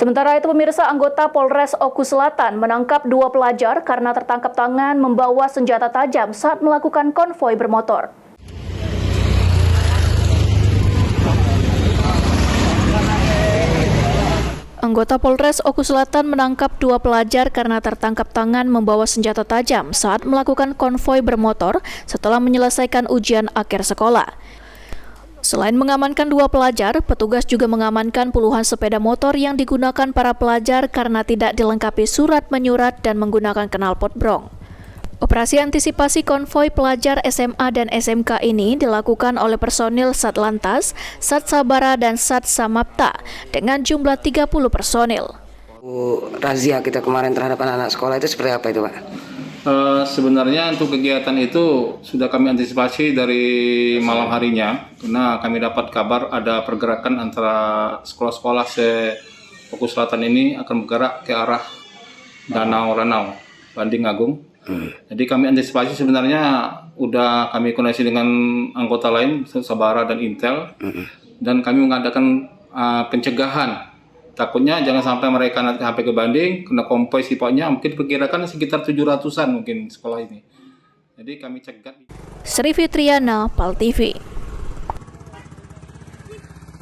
Sementara itu pemirsa, anggota Polres Oku Selatan menangkap 2 pelajar karena tertangkap tangan membawa senjata tajam saat melakukan konvoi bermotor. Anggota Polres Oku Selatan menangkap 2 pelajar karena tertangkap tangan membawa senjata tajam saat melakukan konvoi bermotor setelah menyelesaikan ujian akhir sekolah. Selain mengamankan 2 pelajar, petugas juga mengamankan puluhan sepeda motor yang digunakan para pelajar karena tidak dilengkapi surat menyurat dan menggunakan knalpot brong. Operasi antisipasi konvoi pelajar SMA dan SMK ini dilakukan oleh personil Satlantas, Sat Sabara, dan Sat Samapta dengan jumlah 30 personil. Razia kita kemarin terhadap anak-anak sekolah itu seperti apa itu, Pak? Sebenarnya untuk kegiatan itu sudah kami antisipasi dari malam harinya, karena kami dapat kabar ada pergerakan antara sekolah-sekolah Oku Selatan ini akan bergerak ke arah Danau Ranau, Banding Agung. Jadi kami antisipasi sebenarnya udah kami koordinasi dengan anggota lain, Sabara dan Intel, dan kami mengadakan pencegahan. Takutnya jangan sampai mereka nanti sampai ke Banding, kena konvoi sifatnya, mungkin perkirakan sekitar 700-an mungkin sekolah ini. Jadi kami cegat. Sri Fitriana, PAL TV.